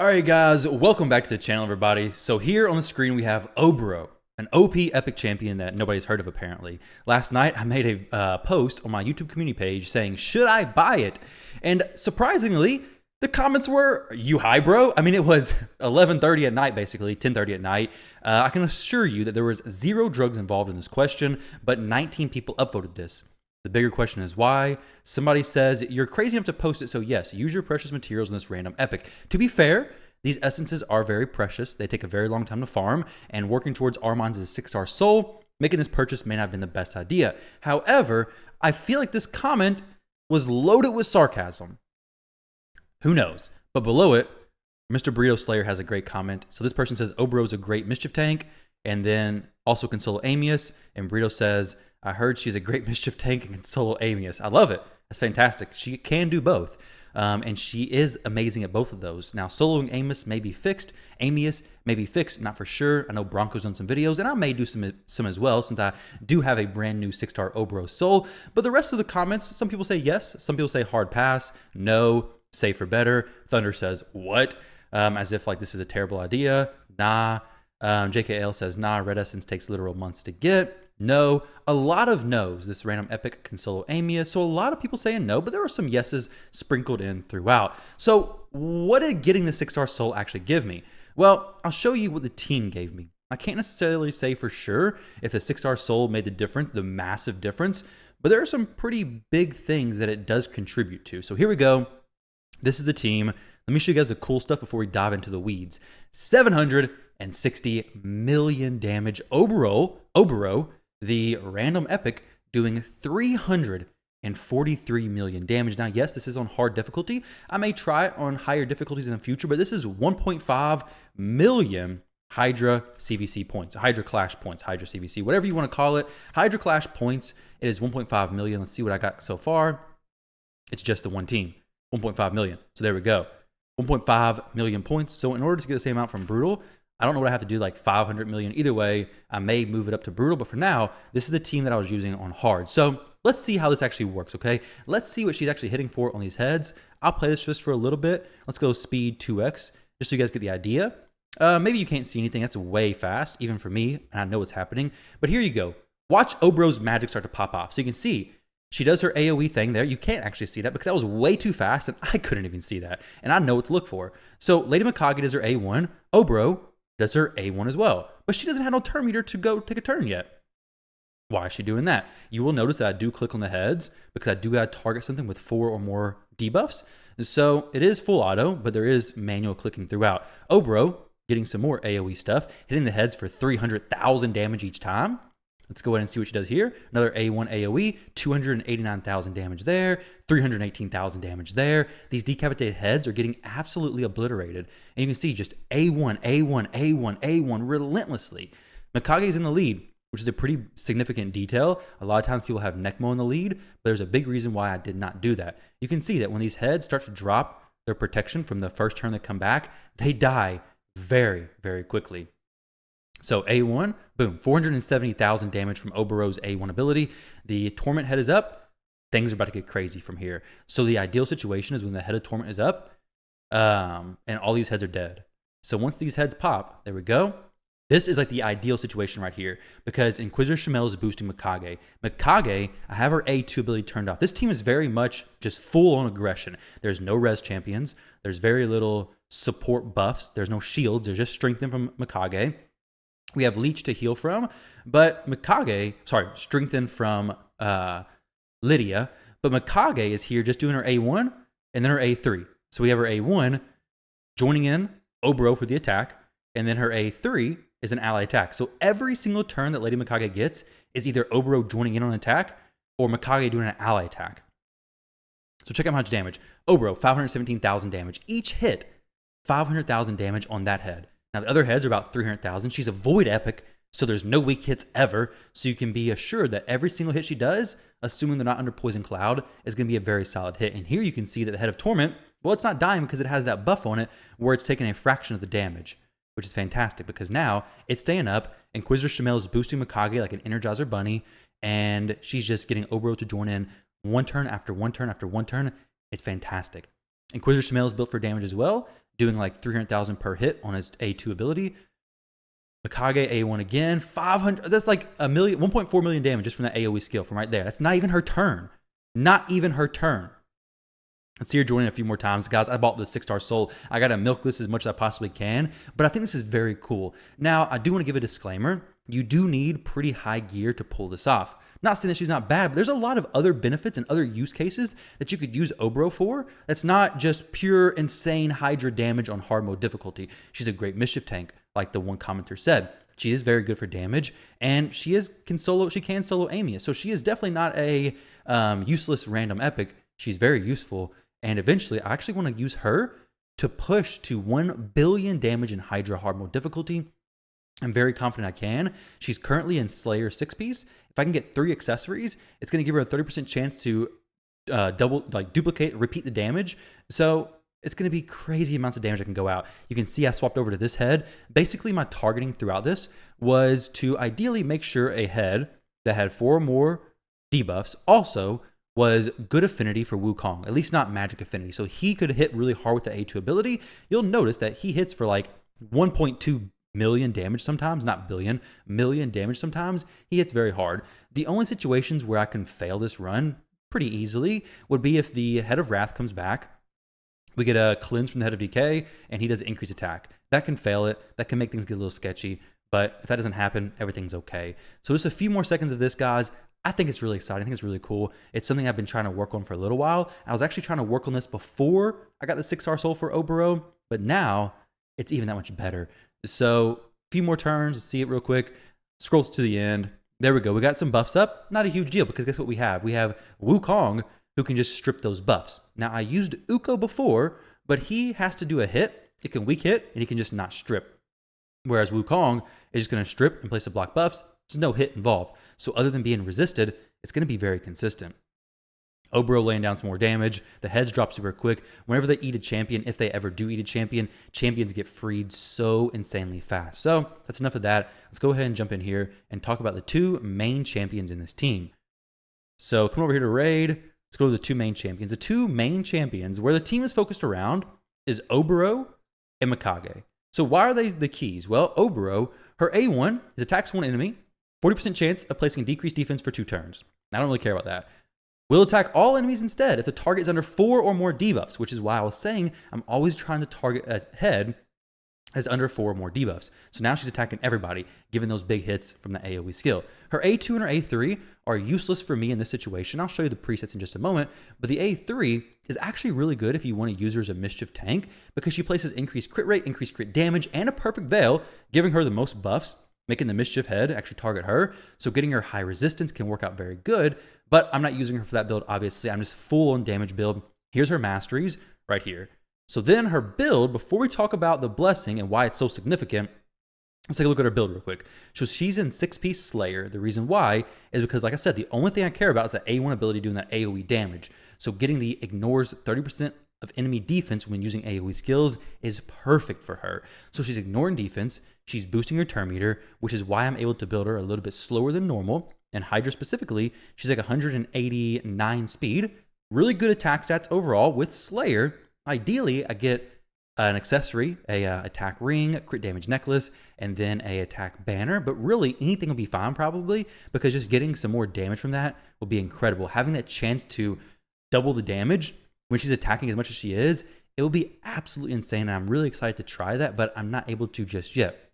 Alright guys, welcome back to the channel everybody. So here on the screen we have OBORO, an OP epic champion that nobody's heard of apparently. Last night I made a post on my YouTube community page saying, should I buy it? And surprisingly, the comments were, you high bro? I mean, it was 11:30 at night basically, 10:30 at night. I can assure you that there was 0 drugs involved in this question, but 19 people upvoted this. The bigger question is why? Somebody says, you're crazy enough to post it, so yes, use your precious materials in this random epic. To be fair, these essences are very precious. They take a very long time to farm, and working towards Armand's 6-star soul, making this purchase may not have been the best idea. However, I feel like this comment was loaded with sarcasm. Who knows? But below it, Mr. Burrito Slayer has a great comment. So this person says, OBORO is a great mischief tank, and then also can solo Amius, and Burrito says, I heard she's a great mischief tank and can solo Amius. I love it. That's fantastic. She can do both. And she is amazing at both of those. Now, soloing Amius may be fixed. Amius may be fixed, not for sure. I know Bronco's done some videos, and I may do some as well, since I do have a brand new 6-star OBORO soul. But the rest of the comments, some people say yes, some people say hard pass, no, safe for better. Thunder says, what? As if like this is a terrible idea. Nah. JKL says, nah, red essence takes literal months to get. No, a lot of no's. This random epic can solo Amius. So a lot of people saying no, but there were some yeses sprinkled in throughout. So what did getting the 6-star soul actually give me? Well, I'll show you what the team gave me. I can't necessarily say for sure if the 6-star soul made the difference, the massive difference, but there are some pretty big things that it does contribute to. So here we go. This is the team. Let me show you guys the cool stuff before we dive into the weeds. 760 million damage. OBORO, the random epic, doing 343 million damage. Now, yes, this is on hard difficulty. I may try it on higher difficulties in the future, but this is 1.5 million Hydra CVC points, Hydra Clash points, Hydra CVC, whatever you want to call it. Hydra Clash points, it is 1.5 million. Let's see what I got so far. It's just the one team, 1.5 million. So there we go, 1.5 million points. So in order to get the same amount from Brutal, I don't know what I have to do, like 500 million. Either way, I may move it up to Brutal, but for now, this is the team that I was using on hard. So let's see how this actually works, okay? Let's see what she's actually hitting for on these heads. I'll play this just for a little bit. Let's go speed 2x, just so you guys get the idea. Maybe you can't see anything. That's way fast, even for me, and I know what's happening. But here you go. Watch OBORO's magic start to pop off. So you can see she does her AoE thing there. You can't actually see that because that was way too fast, and I couldn't even see that. And I know what to look for. So Lady Mikage does her A1. OBORO does her A1 as well, but she doesn't have no turn meter to go take a turn yet. Why is she doing that? You will notice that I do click on the heads because I do got to target something with 4 or more debuffs. So it is full auto, but there is manual clicking throughout. OBORO getting some more AoE stuff, hitting the heads for 300,000 damage each time. Let's go ahead and see what she does here. Another A1 AoE, 289,000 damage there, 318,000 damage there. These decapitated heads are getting absolutely obliterated. And you can see just A1, A1, A1, A1 relentlessly. Mikage's in the lead, which is a pretty significant detail. A lot of times people have Necmo in the lead, but there's a big reason why I did not do that. You can see that when these heads start to drop their protection from the first turn they come back, they die very, very quickly. So A1, boom, 470,000 damage from OBORO's A1 ability. The Torment head is up. Things are about to get crazy from here. So the ideal situation is when the head of Torment is up and all these heads are dead. So once these heads pop, there we go. This is like the ideal situation right here because Inquisitor Shamel is boosting Mikage. Mikage, I have her A2 ability turned off. This team is very much just full on aggression. There's no res champions. There's very little support buffs. There's no shields. There's just strengthen from Mikage. We have Leech to heal from, but strengthen from Lydia, but Mikage is here just doing her A1 and then her A3. So we have her A1 joining in OBORO for the attack, and then her A3 is an ally attack. So every single turn that Lady Mikage gets is either OBORO joining in on an attack or Mikage doing an ally attack. So check out how much damage. OBORO, 517,000 damage. Each hit, 500,000 damage on that head. Now, the other heads are about 300,000. She's a void epic, so there's no weak hits ever. So you can be assured that every single hit she does, assuming they're not under Poison Cloud, is going to be a very solid hit. And here you can see that the head of Torment, well, it's not dying because it has that buff on it where it's taking a fraction of the damage, which is fantastic because now it's staying up. Inquisitor Shamel is boosting Mikage like an Energizer Bunny, and she's just getting OBORO to join in one turn after one turn after one turn. It's fantastic. Inquisitor Shamel is built for damage as well, doing like 300,000 per hit on his A2 ability. Mikage A1 again, 500. That's like 1.4 million damage just from that AoE skill from right there. That's not even her turn. Not even her turn. Let's see her join in a few more times. Guys, I bought the 6-star soul. I got to milk this as much as I possibly can, but I think this is very cool. Now, I do want to give a disclaimer. You do need pretty high gear to pull this off. Not saying that she's not bad, but there's a lot of other benefits and other use cases that you could use OBORO for. That's not just pure insane Hydra damage on hard mode difficulty. She's a great mischief tank, like the one commenter said. She is very good for damage, and she can solo Amius. So she is definitely not a useless random epic. She's very useful. And eventually, I actually want to use her to push to 1 billion damage in Hydra hard mode difficulty. I'm very confident I can. She's currently in Slayer 6-piece. If I can get 3 accessories, it's going to give her a 30% chance to repeat the damage. So it's going to be crazy amounts of damage that can go out. You can see I swapped over to this head. Basically, my targeting throughout this was to ideally make sure a head that had 4 or more debuffs also was good affinity for Wukong, at least not magic affinity. So he could hit really hard with the A2 ability. You'll notice that he hits for like 1.2 million damage sometimes, not billion, million damage sometimes. He hits very hard. The only situations where I can fail this run pretty easily would be if the Head of Wrath comes back, we get a cleanse from the Head of Decay, and he does increased attack. That can fail it. That can make things get a little sketchy. But if that doesn't happen, everything's okay. So just a few more seconds of this, guys. I think it's really exciting. I think it's really cool. It's something I've been trying to work on for a little while. I was actually trying to work on this before I got the 6-star soul for OBORO, but now it's even that much better. So a few more turns. Let's see it real quick. Scroll to the end. There we go. We got some buffs up. Not a huge deal because guess what we have? We have Wukong who can just strip those buffs. Now I used Uko before, but he has to do a hit. It can weak hit and he can just not strip. Whereas Wukong is just going to strip and place the block buffs. There's no hit involved. So other than being resisted, it's going to be very consistent. OBORO laying down some more damage. The heads drop super quick. Whenever they eat a champion, if they ever do eat a champion, champions get freed so insanely fast. So that's enough of that. Let's go ahead and jump in here and talk about the 2 main champions in this team. So come over here to raid. Let's go to the 2 main champions. The 2 main champions where the team is focused around is OBORO and Mikage. So why are they the keys? Well, OBORO, her A1 is attacks one enemy, 40% chance of placing decreased defense for 2 turns. I don't really care about that. Will attack all enemies instead if the target is under 4 or more debuffs, which is why I was saying I'm always trying to target a head as under 4 or more debuffs. So now she's attacking everybody, given those big hits from the AoE skill. Her A2 and her A3 are useless for me in this situation. I'll show you the presets in just a moment, but the A3 is actually really good if you want to use her as a mischief tank because she places increased crit rate, increased crit damage, and a perfect veil, giving her the most buffs, making the mischief head actually target her. So getting her high resistance can work out very good, but I'm not using her for that build, obviously. I'm just full on damage build. Here's her masteries right here. So then her build, before we talk about the blessing and why it's so significant, let's take a look at her build real quick. So she's in 6-piece Slayer. The reason why is because, like I said, the only thing I care about is that A1 ability doing that AoE damage. So getting the ignores 30% of enemy defense when using AoE skills is perfect for her. So she's ignoring defense. She's boosting her turn meter, which is why I'm able to build her a little bit slower than normal. And Hydra specifically, she's like 189 speed. Really good attack stats overall with Slayer. Ideally, I get an accessory, a attack ring, crit damage necklace, and then a attack banner. But really, anything will be fine probably because just getting some more damage from that will be incredible. Having that chance to double the damage when she's attacking as much as she is, it will be absolutely insane. And I'm really excited to try that, but I'm not able to just yet.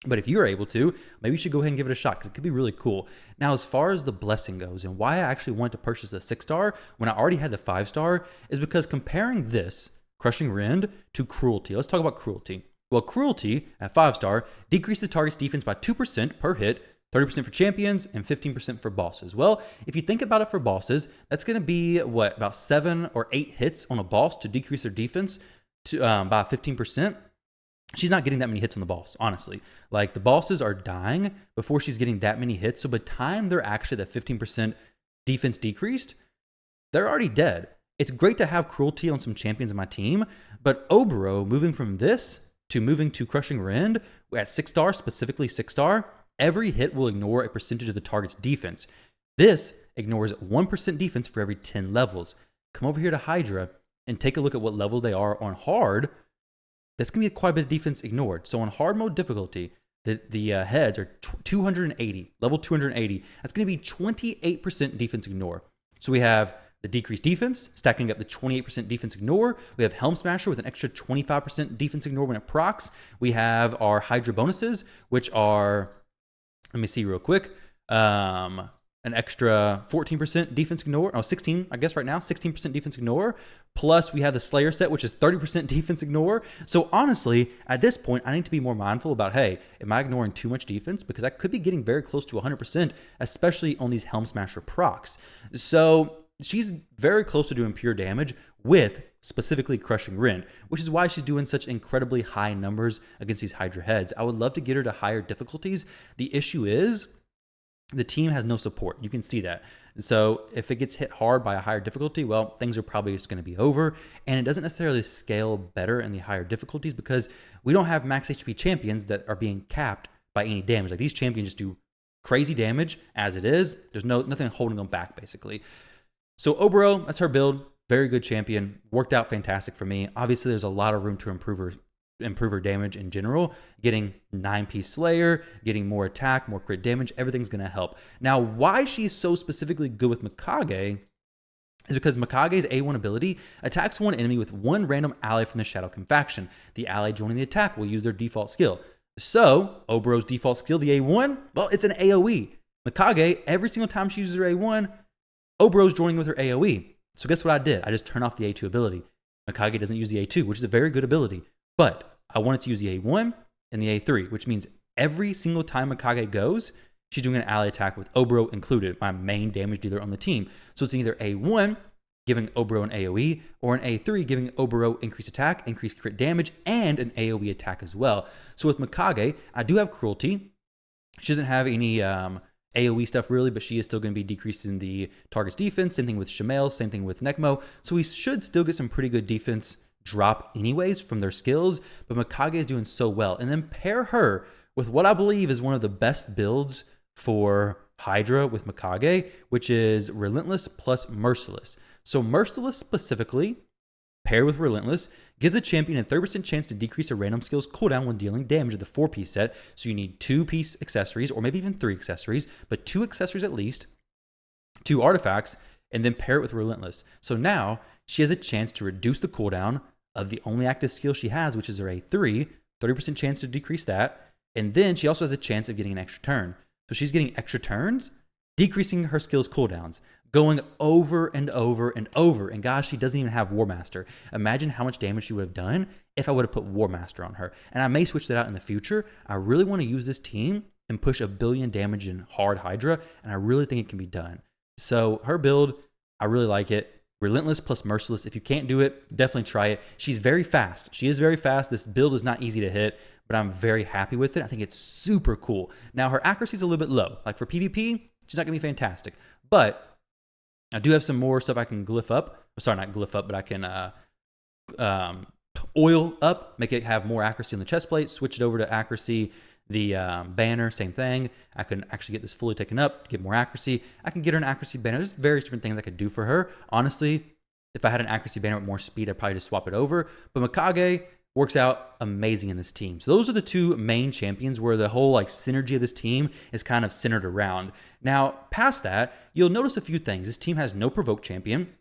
But if you're able to, maybe you should go ahead and give it a shot because it could be really cool. Now, as far as the blessing goes and why I actually wanted to purchase the 6-star when I already had the 5-star is because comparing this Crushing Rend to Cruelty. Let's talk about Cruelty. Well, Cruelty at 5-star decreases the target's defense by 2% per hit, 30% for champions, and 15% for bosses. Well, if you think about it for bosses, that's going to be, what, about 7 or 8 hits on a boss to decrease their defense to, by 15%. She's not getting that many hits on the boss, honestly. Like, the bosses are dying before she's getting that many hits. So by the time they're actually that 15% defense decreased, they're already dead. It's great to have Cruelty on some champions in my team, but OBORO moving from this to moving to Crushing Rend at 6-star, specifically 6-star, every hit will ignore a percentage of the target's defense. This ignores 1% defense for every 10 levels. Come over here to Hydra and take a look at what level they are on hard. that's going to be quite a bit of defense ignored. So on hard mode difficulty, the heads are 280, level 280. That's going to be 28% defense ignore. So we have the decreased defense, stacking up the 28% defense ignore. We have Helm Smasher with an extra 25% defense ignore when it procs. We have our Hydra bonuses, which are, let me see real quick, an extra 14% defense ignore. Oh, 16, I guess right now, 16% defense ignore. Plus we have the Slayer set, which is 30% defense ignore. So honestly, at this point, I need to be more mindful about, hey, am I ignoring too much defense? Because I could be getting very close to 100%, especially on these Helm Smasher procs. So she's very close to doing pure damage with specifically crushing Rin, which is why she's doing such incredibly high numbers against these Hydra heads. I would love to get her to higher difficulties. The issue is the team has no support. You can see that. So if it gets hit hard by a higher difficulty, well, things are probably just going to be over. And it doesn't necessarily scale better in the higher difficulties because we don't have max HP champions that are being capped by any damage. Like these champions just do crazy damage as it is. There's nothing holding them back, basically. So OBORO, that's her build. Very good champion. Worked out fantastic for me. Obviously, there's a lot of room to improve her damage in general. Getting 9-piece Slayer, getting more attack, more crit damage, everything's going to help. Now, why she's so specifically good with Mikage is because Mikage's A1 ability attacks one enemy with one random ally from the Shadowkin faction. The ally joining the attack will use their default skill. So, OBORO's default skill, the A1, well, it's an AoE. Mikage, every single time she uses her A1, OBORO's joining with her AoE. So guess what I did? I just turned off the A2 ability. Mikage doesn't use the A2, which is a very good ability. But I wanted to use the A1 and the A3, which means every single time Mikage goes, she's doing an ally attack with OBORO included, my main damage dealer on the team. So it's either A1 giving OBORO an AoE, or an A3 giving OBORO increased attack, increased crit damage, and an AoE attack as well. So with Mikage, I do have cruelty. She doesn't have any AoE stuff really, but she is still going to be decreasing the target's defense. Same thing with Shamel, same thing with Nekmo. So we should still get some pretty good defense drop anyways from their skills, but Mikage is doing so well. And then pair her with what I believe is one of the best builds for Hydra with Mikage, which is Relentless plus Merciless. So Merciless specifically, paired with Relentless, gives a champion a 30% chance to decrease a random skill's cooldown when dealing damage with a 4-piece set. So you need 2-piece accessories, or maybe even 3 accessories, but 2 accessories at least, 2 artifacts, and then pair it with Relentless. So now she has a chance to reduce the cooldown of the only active skill she has, which is her A3, 30% chance to decrease that. And then she also has a chance of getting an extra turn. So she's getting extra turns, decreasing her skill's cooldowns, going over and over and over. And gosh, she doesn't even have War Master. Imagine how much damage she would have done if I would have put War Master on her. And I may switch that out in the future. I really want to use this team and push 1 billion damage in hard Hydra, and I really think it can be done. So her build, I really like it. Relentless plus Merciless. If you can't do it, definitely try it. She's very fast. She is very fast. This build is not easy to hit, but I'm very happy with it. I think it's super cool. Now, her accuracy is a little bit low. Like for PvP, she's not going to be fantastic. But I do have some more stuff I can glyph up. Sorry, not glyph up, but I can oil up, make it have more accuracy on the chest plate, switch it over to accuracy. The banner, same thing. I can actually get this fully taken up, get more accuracy. I can get her an accuracy banner. There's various different things I could do for her. Honestly, if I had an accuracy banner with more speed, I'd probably just swap it over. But Mikage works out amazing in this team. So those are the 2 main champions where the whole like synergy of this team is kind of centered around. Now, past that, you'll notice a few things. This team has no provoke champion,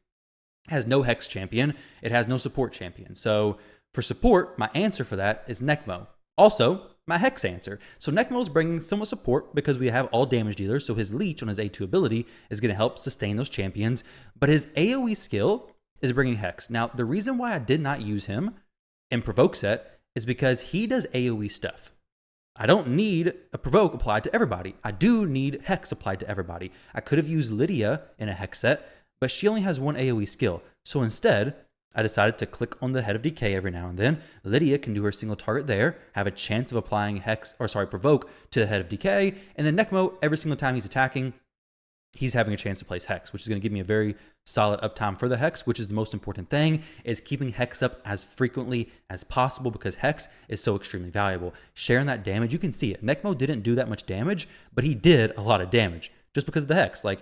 has no hex champion, it has no support champion. So for support, my answer for that is Nekmo. Also, my hex answer. So Nekmo is bringing somewhat support because we have all damage dealers, so his leech on his A2 ability is going to help sustain those champions, but his AoE skill is bringing hex. Now, the reason why I did not use him in provoke set is because he does AoE stuff. I don't need a provoke applied to everybody. I do need hex applied to everybody. I could have used Lydia in a hex set, but she only has one AoE skill. So instead, I decided to click on the Head of Decay every now and then. Lydia can do her single target there, have a chance of applying provoke to the Head of Decay, and then Nekmo, every single time he's attacking, he's having a chance to place Hex, which is going to give me a very solid uptime for the Hex, which is the most important thing, is keeping Hex up as frequently as possible because Hex is so extremely valuable. Sharing that damage, you can see it. Nekmo didn't do that much damage, but he did a lot of damage just because of the Hex. Like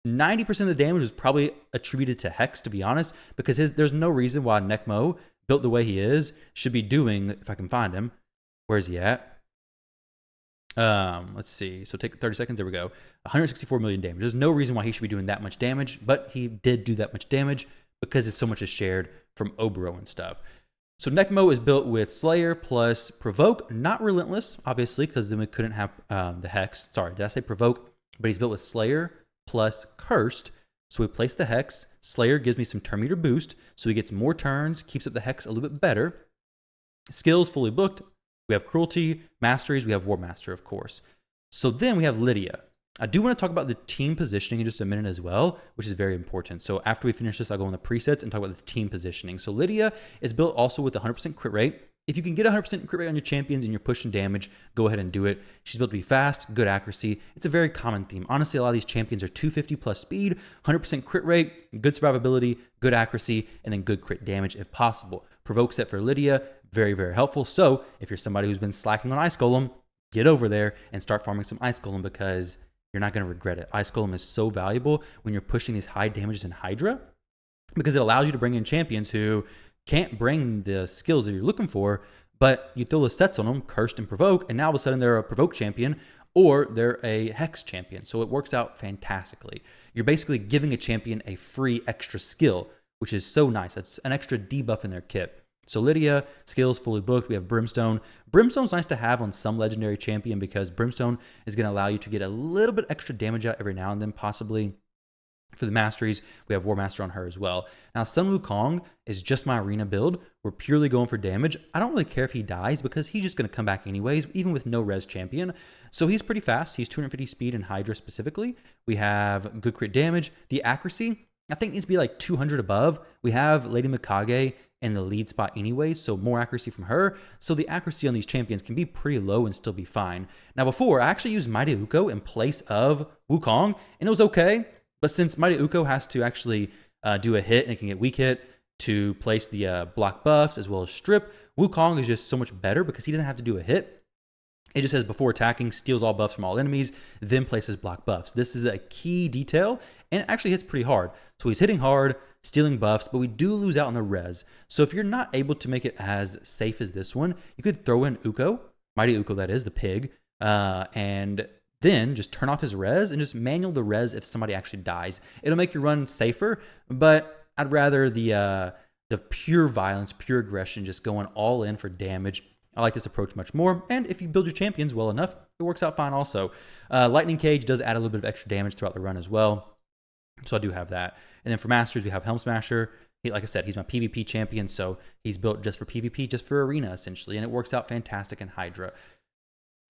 90% of the damage was probably attributed to Hex, to be honest, because there's no reason why Nekmo built the way he is, should be doing, if I can find him, where is he at? Let's see. So take 30 seconds. There we go. 164 million damage. There's no reason why he should be doing that much damage, but he did do that much damage because it's so much is shared from OBORO and stuff. So Necmo is built with Slayer plus Provoke, not Relentless, obviously, because then we couldn't have the Hex. Sorry, did I say Provoke? But he's built with Slayer plus Cursed. So we place the Hex. Slayer gives me some turn meter boost, so he gets more turns, keeps up the Hex a little bit better. Skills fully booked. We have Cruelty, Masteries, we have War Master, of course. So then we have Lydia. I do want to talk about the team positioning in just a minute as well, which is very important. So after we finish this, I'll go on the presets and talk about the team positioning. So Lydia is built also with 100% crit rate. If you can get 100% crit rate on your champions and you're pushing damage, go ahead and do it. She's built to be fast, good accuracy. It's a very common theme. Honestly, a lot of these champions are 250 plus speed, 100% crit rate, good survivability, good accuracy, and then good crit damage if possible. Provoke set for Lydia, very, very helpful. So if you're somebody who's been slacking on Ice Golem, get over there and start farming some Ice Golem because you're not going to regret it. Ice Golem is so valuable when you're pushing these high damages in Hydra because it allows you to bring in champions who can't bring the skills that you're looking for, but you throw the sets on them, Cursed and Provoke, and now all of a sudden they're a Provoke champion or they're a Hex champion. So it works out fantastically. You're basically giving a champion a free extra skill, which is so nice. That's an extra debuff in their kit. So Lydia, skills fully booked. We have Brimstone. Brimstone's nice to have on some legendary champion because Brimstone is going to allow you to get a little bit extra damage out every now and then, possibly. For the Masteries, we have War Master on her as well. Now, Sun Wukong is just my arena build. We're purely going for damage. I don't really care if he dies because he's just going to come back anyways, even with no res champion. So he's pretty fast. He's 250 speed in Hydra specifically. We have good crit damage. The accuracy, I think, needs to be like 200 above. We have Lady Mikage in the lead spot anyway, so more accuracy from her. So the accuracy on these champions can be pretty low and still be fine. Now before, I actually used Mighty Uko in place of Wukong, and it was okay. But since Mighty Uko has to actually do a hit and it can get weak hit to place the block buffs as well as strip, Wukong is just so much better because he doesn't have to do a hit. It just says before attacking, steals all buffs from all enemies, then places block buffs. This is a key detail, and it actually hits pretty hard. So he's hitting hard, stealing buffs, but we do lose out on the res. So if you're not able to make it as safe as this one, you could throw in Uko, Mighty Uko that is, the pig, and then just turn off his res and just manual the res if somebody actually dies. It'll make your run safer, but I'd rather the pure violence, pure aggression, just going all in for damage. I like this approach much more, and if you build your champions well enough, it works out fine also. Lightning Cage does add a little bit of extra damage throughout the run as well, so I do have that. And then for Masters, we have Helm Smasher. Like I said, he's my PvP champion, so he's built just for PvP, just for Arena, essentially, and it works out fantastic in Hydra.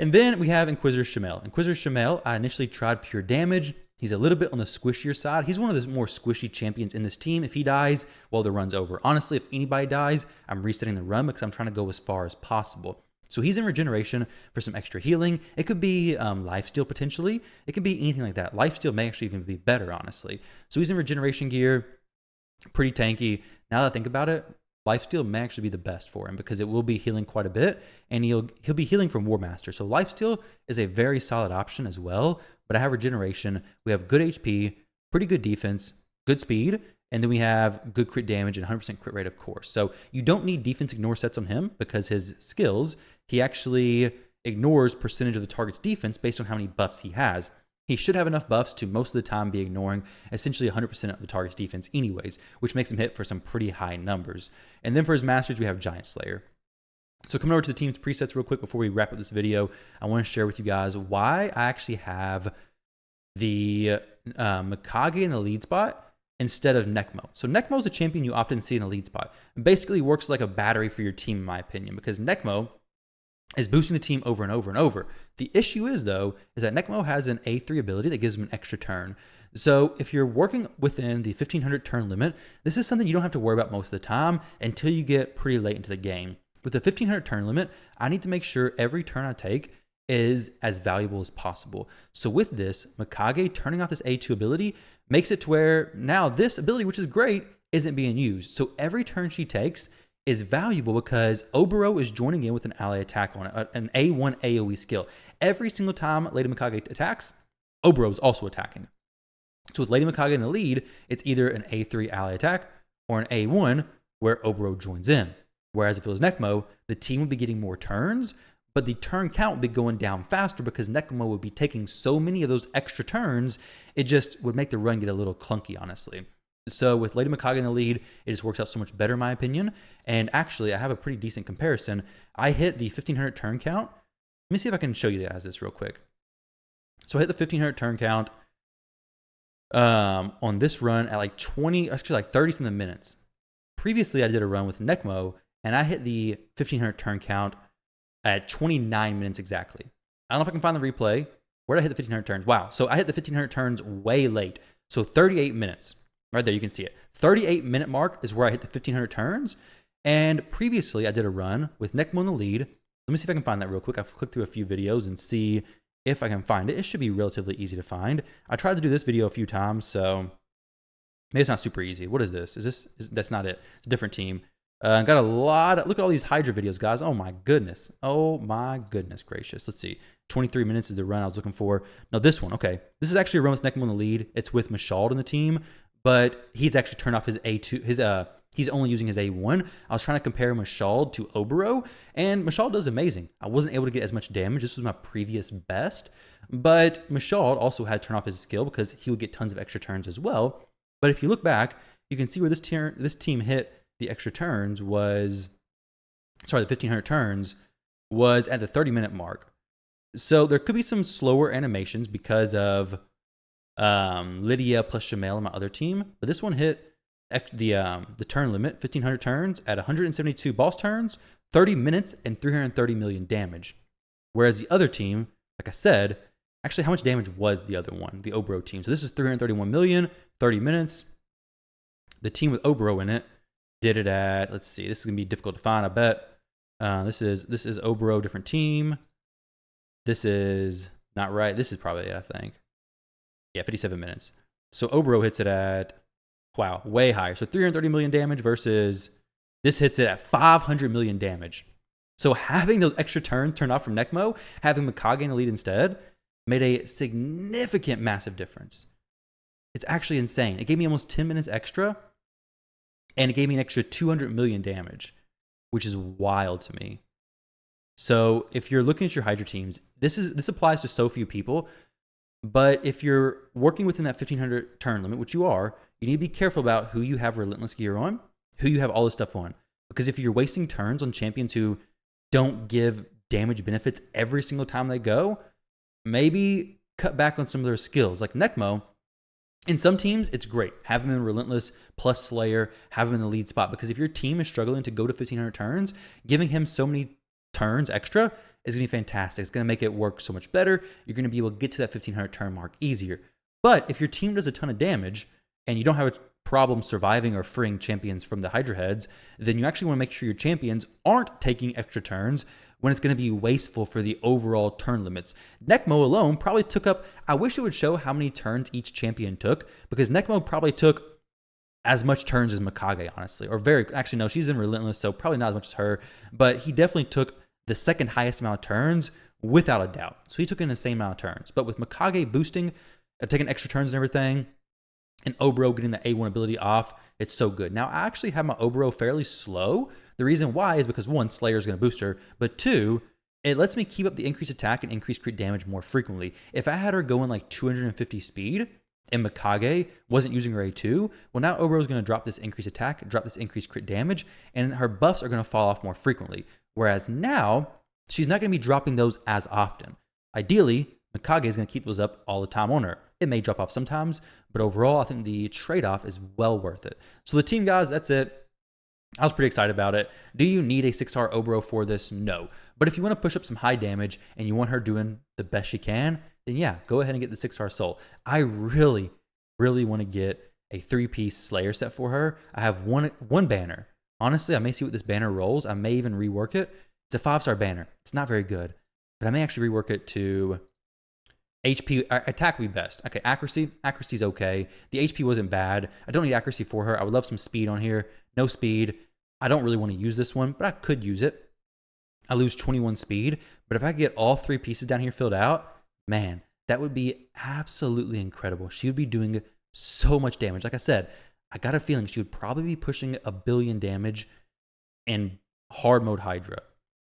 And then we have Inquisitor Shamel. Inquisitor Shamel, I initially tried pure damage. He's a little bit on the squishier side. He's one of the more squishy champions in this team. If he dies, well, the run's over. Honestly, if anybody dies, I'm resetting the run because I'm trying to go as far as possible. So he's in regeneration for some extra healing. It could be lifesteal potentially. It could be anything like that. Lifesteal may actually even be better, honestly. So he's in regeneration gear, pretty tanky. Now that I think about it, lifesteal may actually be the best for him because it will be healing quite a bit, and he'll be healing from War Master. So lifesteal is a very solid option as well. But I have regeneration. We have good HP, pretty good defense, good speed, and then we have good crit damage and 100% crit rate, of course. So you don't need defense ignore sets on him because his skills, he actually ignores percentage of the target's defense based on how many buffs he has. He should have enough buffs to most of the time be ignoring essentially 100% of the target's defense anyways, which makes him hit for some pretty high numbers. And then for his Masters, we have Giant Slayer. So coming over to the team's presets real quick before we wrap up this video, I want to share with you guys why I actually have the Mikage in the lead spot instead of Necmo. So Necmo is a champion you often see in the lead spot. It basically works like a battery for your team, in my opinion, because Necmo is boosting the team over and over and over. The issue is, though, is that Necmo has an A3 ability that gives him an extra turn. So if you're working within the 1500 turn limit, this is something you don't have to worry about most of the time until you get pretty late into the game. With the 1500 turn limit, I need to make sure every turn I take is as valuable as possible. So with this, Mikage turning off this A2 ability makes it to where now this ability, which is great, isn't being used. So every turn she takes is valuable because OBORO is joining in with an ally attack on it, an A1 AoE skill. Every single time Lady Mikage attacks, OBORO is also attacking. So with Lady Mikage in the lead, it's either an A3 ally attack or an A1 where OBORO joins in. Whereas if it was Necmo, the team would be getting more turns, but the turn count would be going down faster because Necmo would be taking so many of those extra turns, it just would make the run get a little clunky, honestly. So with Lady Mikage in the lead, it just works out so much better in my opinion. And actually, I have a pretty decent comparison. I hit the 1500 turn count. Let me see if I can show you guys this real quick. So I hit the 1500 turn count on this run at like 30 something minutes. Previously, I did a run with Necmo, and I hit the 1500 turn count at 29 minutes exactly. I don't know if I can find the replay. Where did I hit the 1500 turns? Wow. So I hit the 1500 turns way late. So 38 minutes. Right there, you can see it. 38-minute mark is where I hit the 1500 turns. And previously, I did a run with Necmo in the lead. Let me see if I can find that real quick. I've clicked through a few videos and see if I can find it. It should be relatively easy to find. I tried to do this video a few times, so maybe it's not super easy. What is this? That's not it. It's a different team. Got a lot of, look at all these Hydra videos, guys. Oh my goodness. Oh my goodness gracious. Let's see. 23 minutes is the run I was looking for. No, this one. Okay. This is actually a run with Necmo in the lead. It's with Mashald in the team, but he's actually turned off his A2, he's only using his A1. I was trying to compare Mashald to OBORO, and Mashald does amazing. I wasn't able to get as much damage. This was my previous best, but Mashald also had to turn off his skill because he would get tons of extra turns as well. But if you look back, you can see where this team hit the extra turns was, the 1500 turns was at the 30-minute mark. So there could be some slower animations because of Lydia plus Jamel on my other team, but this one hit the turn limit, 1500 turns at 172 boss turns, 30 minutes, and 330 million damage. Whereas the other team, like I said, actually, how much damage was the other one, the OBORO team? So this is 331 million, 30 minutes. The team with OBORO in it did it at, let's see, this is gonna be difficult to find, I bet. This is OBORO, different team. This is not right. This is probably it, I think. Yeah, 57 minutes. So OBORO hits it at, wow, way higher. So 330 million damage versus this hits it at 500 million damage. So having those extra turns turned off from Necmo, having Mikage in the lead instead, made a significant, massive difference. It's actually insane. It gave me almost 10 minutes extra, and it gave me an extra 200 million damage, which is wild to me. So if you're looking at your Hydra teams, this applies to so few people. But if you're working within that 1500 turn limit, which you are, you need to be careful about who you have Relentless gear on, who you have all this stuff on. Because if you're wasting turns on champions who don't give damage benefits every single time they go, maybe cut back on some of their skills. Like Necmo, in some teams, it's great. Have him in Relentless plus Slayer, have him in the lead spot. Because if your team is struggling to go to 1500 turns, giving him so many turns extra is going to be fantastic. It's going to make it work so much better. You're going to be able to get to that 1500 turn mark easier. But if your team does a ton of damage and you don't have a problem surviving or freeing champions from the Hydra heads, then you actually want to make sure your champions aren't taking extra turns when it's going to be wasteful for the overall turn limits. Necmo alone probably took up, I wish it would show how many turns each champion took, because Necmo probably took as much turns as Mikage, honestly. Actually, no, she's in Relentless, so probably not as much as her, but he definitely took the second highest amount of turns without a doubt. So he took in the same amount of turns. But with Mikage boosting, taking extra turns and everything, and OBORO getting the A1 ability off, it's so good. Now, I actually have my OBORO fairly slow. The reason why is because, one, Slayer is going to boost her, but two, it lets me keep up the increased attack and increased crit damage more frequently. If I had her going like 250 speed and Mikage wasn't using her A2, well, now OBORO is going to drop this increased attack, drop this increased crit damage, and her buffs are going to fall off more frequently. Whereas now, she's not going to be dropping those as often. Ideally, Mikage is going to keep those up all the time on her. It may drop off sometimes, but overall, I think the trade-off is well worth it. So the team, guys, that's it. I was pretty excited about it. Do you need a 6-star OBORO for this? No. But if you want to push up some high damage and you want her doing the best she can, then yeah, go ahead and get the 6-star Soul. I really, really want to get a 3-piece Slayer set for her. I have one banner. Honestly, I may see what this banner rolls. I may even rework it. It's a 5-star banner. It's not very good, but I may actually rework it to HP. Attack would be best. Okay, accuracy's okay. The HP wasn't bad. I don't need accuracy for her. I would love some speed on here. No speed. I don't really want to use this one, but I could use it. I lose 21 speed, but if I get all 3 pieces down here filled out, man, that would be absolutely incredible. She would be doing so much damage. Like I said, I got a feeling she would probably be pushing 1 billion damage and hard mode Hydra,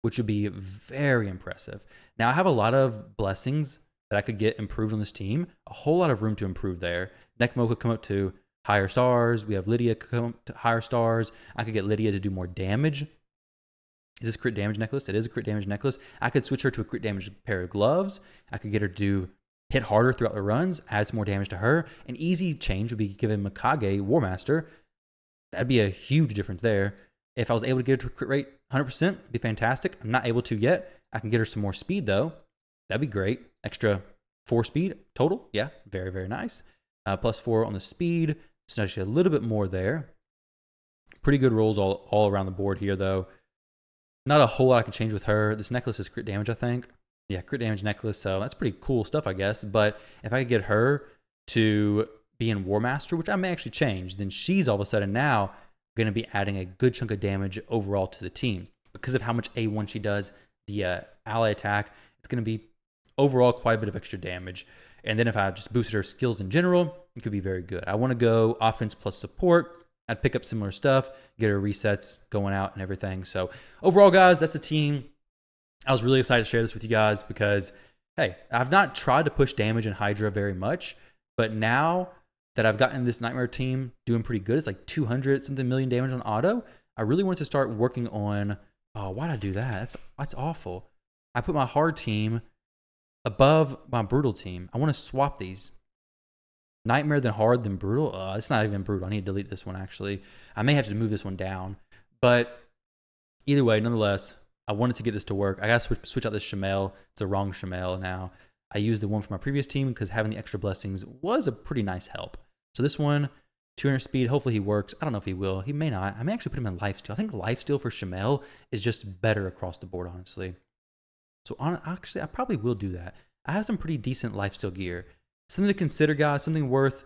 which would be very impressive. Now I have a lot of blessings that I could get improved on this team, a whole lot of room to improve there. Moga could come up to higher stars. We have Lydia come up to higher stars. I could get Lydia to do more damage. Is this crit damage necklace? It is a crit damage necklace. I could switch her to a crit damage pair of gloves. I could get her to hit harder throughout the runs, adds more damage to her. An easy change would be giving Mikage War Master. That'd be a huge difference there. If I was able to get her to a crit rate 100%, it'd be fantastic. I'm not able to yet. I can get her some more speed though. That'd be great. Extra 4 speed total. Yeah, very, very nice. +4 on the speed. So actually a little bit more there. Pretty good rolls all around the board here though. Not a whole lot I can change with her. This necklace is crit damage, I think. Yeah, crit damage necklace. So that's pretty cool stuff, I guess. But if I could get her to be in War Master, which I may actually change, then she's all of a sudden now going to be adding a good chunk of damage overall to the team. Because of how much A1 she does, the ally attack, it's going to be overall quite a bit of extra damage. And then if I just boosted her skills in general, it could be very good. I want to go offense plus support. I'd pick up similar stuff, get her resets going out and everything. So overall, guys, that's the team. I was really excited to share this with you guys because, hey, I've not tried to push damage in Hydra very much, but now that I've gotten this Nightmare team doing pretty good, it's like 200-something million damage on auto, I really want to start working on, oh, why'd I do that? That's awful. I put my hard team above my brutal team. I want to swap these. Nightmare, then hard, then brutal. It's not even brutal. I need to delete this one, actually. I may have to move this one down. But either way, nonetheless, I wanted to get this to work. I got to switch out this Shamel. It's the wrong Shamel now. I used the one from my previous team because having the extra blessings was a pretty nice help. So this one, 200 speed. Hopefully he works. I don't know if he will. He may not. I may actually put him in lifesteal. I think lifesteal for Shamel is just better across the board, honestly. So actually, I probably will do that. I have some pretty decent lifesteal gear. Something to consider, guys, something worth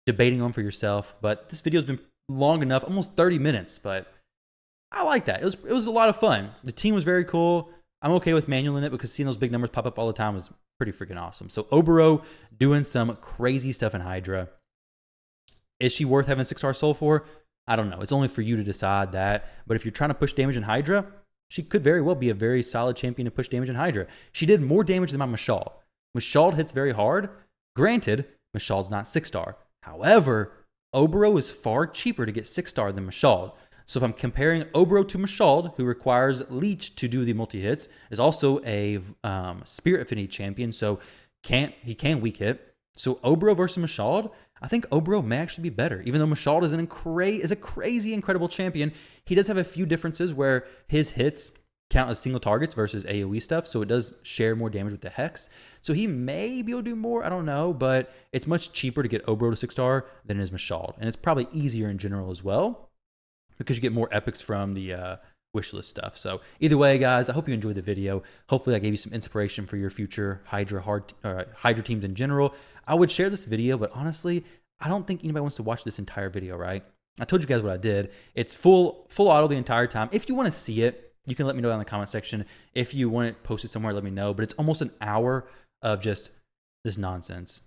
debating on for yourself. But this video's been long enough, almost 30 minutes, but I like that. It was a lot of fun. The team was very cool. I'm okay with manualing it because seeing those big numbers pop up all the time was pretty freaking awesome. So OBORO doing some crazy stuff in Hydra. Is she worth having 6-star soul for? I don't know. It's only for you to decide that. But if you're trying to push damage in Hydra, she could very well be a very solid champion to push damage in Hydra. She did more damage than my Mashal. Mashal hits very hard. Granted, Mashal's not 6-star. However, OBORO is far cheaper to get 6-star than Mashal. So if I'm comparing OBORO to Mashal, who requires Leech to do the multi-hits, is also a Spirit Affinity champion, so he can weak hit. So OBORO versus Mashal, I think OBORO may actually be better. Even though Mashal is a crazy, incredible champion, he does have a few differences where his hits count as single targets versus AoE stuff, so it does share more damage with the Hex. So he may be able to do more, I don't know, but it's much cheaper to get OBORO to 6-star than it is Mashal. And it's probably easier in general as well, because you get more epics from the wishlist stuff. So either way, guys, I hope you enjoyed the video. Hopefully I gave you some inspiration for your future Hydra teams in general. I would share this video, but honestly, I don't think anybody wants to watch this entire video, right? I told you guys what I did. It's full auto the entire time. If you want to see it, you can let me know down in the comment section. If you want it posted somewhere, let me know. But it's almost an hour of just this nonsense.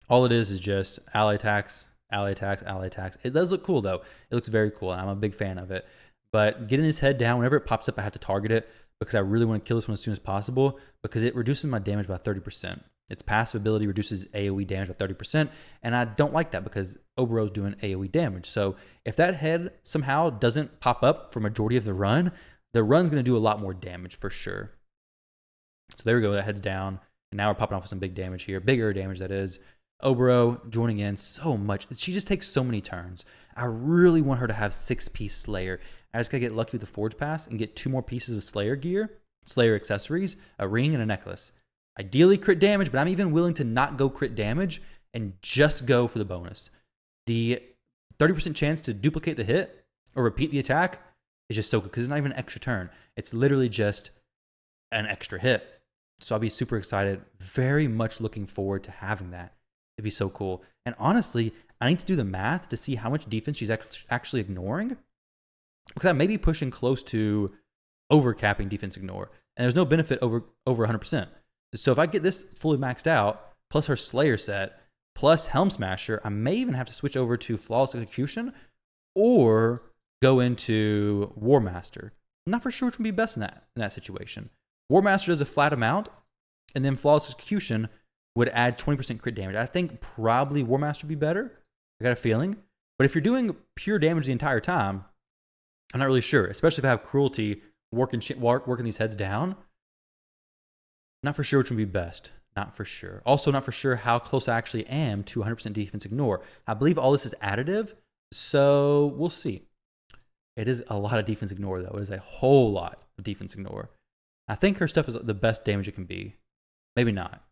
All it is just ally attacks, ally attacks, ally attacks. It does look cool, though. It looks very cool, and I'm a big fan of it. But getting his head down, whenever it pops up, I have to target it because I really want to kill this one as soon as possible because it reduces my damage by 30%. Its passive ability reduces AoE damage by 30%, and I don't like that because OBORO is doing AoE damage. So if that head somehow doesn't pop up for majority of the run's going to do a lot more damage for sure. So there we go, that head's down, and now we're popping off with some big damage here, bigger damage that is. OBORO joining in so much. She just takes so many turns. I really want her to have 6-piece Slayer. I just got to get lucky with the Forge Pass and get 2 more pieces of Slayer gear, Slayer accessories, a ring, and a necklace. Ideally crit damage, but I'm even willing to not go crit damage and just go for the bonus. The 30% chance to duplicate the hit or repeat the attack is just so good because it's not even an extra turn. It's literally just an extra hit. So I'll be super excited. Very much looking forward to having that. It'd be so cool. And honestly, I need to do the math to see how much defense she's actually ignoring because I may be pushing close to overcapping defense ignore. And there's no benefit over 100%. So if I get this fully maxed out, plus her Slayer set, plus Helm Smasher, I may even have to switch over to Flawless Execution or go into War Master. I'm not for sure which would be best in that situation. War Master does a flat amount, and then Flawless Execution would add 20% crit damage. I think probably War Master would be better. I got a feeling. But if you're doing pure damage the entire time, I'm not really sure, especially if I have Cruelty working these heads down. Not for sure which would be best. Not for sure. Also, not for sure how close I actually am to 100% defense ignore. I believe all this is additive, so we'll see. It is a lot of defense ignore, though. It is a whole lot of defense ignore. I think her stuff is the best damage it can be. Maybe not.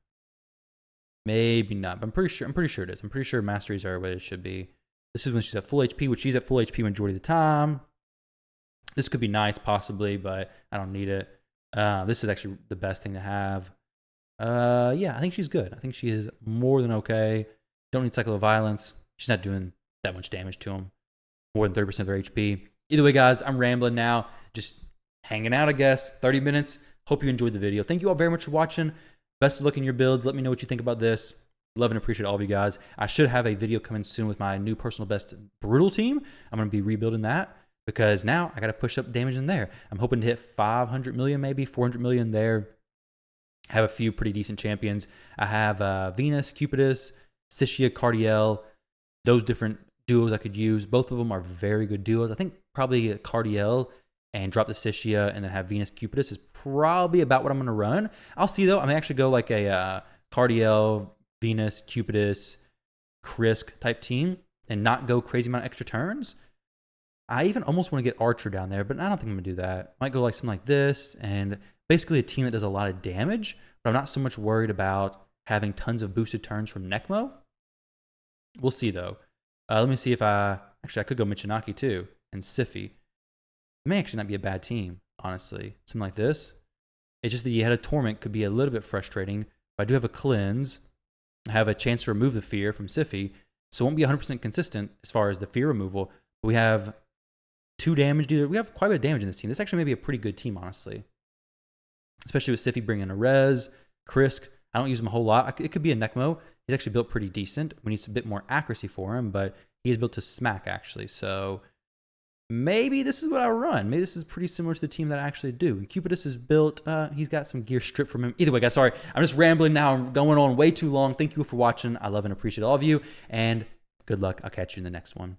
Maybe not, but I'm pretty sure it is. I'm pretty sure masteries are what it should be. This is when she's at full HP, which she's at full HP majority of the time. This could be nice, possibly, but I don't need it. This is actually the best thing to have. Yeah, I think she's good. I think she is more than okay. Don't need Cycle of Violence. She's not doing that much damage to them. More than 30% of their HP. Either way, guys, I'm rambling now. Just hanging out, I guess. 30 minutes. Hope you enjoyed the video. Thank you all very much for watching. Best of luck in your builds. Let me know what you think about this. Love and appreciate all of you guys. I should have a video coming soon with my new personal best Brutal team. I'm going to be rebuilding that because now I got to push up damage in there. I'm hoping to hit 500 million, maybe 400 million there. I have a few pretty decent champions. I have Venus, Cupidus, Sishia, Cardiel, those different duos I could use. Both of them are very good duos. I think probably Cardiel and drop the Sishia and then have Venus, Cupidus is probably about what I'm going to run. I'll see, though. I may actually go like a Cardiel, Venus, Cupidus, Krisk type team and not go crazy amount of extra turns. I even almost want to get Archer down there, but I don't think I'm going to do that. Might go like something like this and basically a team that does a lot of damage, but I'm not so much worried about having tons of boosted turns from Necmo. We'll see, though. Let me see if I could go Michinaki, too, and Siphi. It may actually not be a bad team, honestly. Something like this. It's just that you had a Torment could be a little bit frustrating, but I do have a Cleanse. I have a chance to remove the Fear from Siphi, so it won't be 100% consistent as far as the Fear removal. But we have 2 damage. We have quite a bit of damage in this team. This actually may be a pretty good team, honestly. Especially with Siphi bringing a Res, Krisk. I don't use him a whole lot. It could be a Necmo. He's actually built pretty decent. We need a bit more accuracy for him, but he is built to smack, actually. So maybe this is what I run. Maybe this is pretty similar to the team that I actually do. And Cupidus is built. He's got some gear stripped from him. Either way, guys, sorry. I'm just rambling now. I'm going on way too long. Thank you for watching. I love and appreciate all of you. And good luck. I'll catch you in the next one.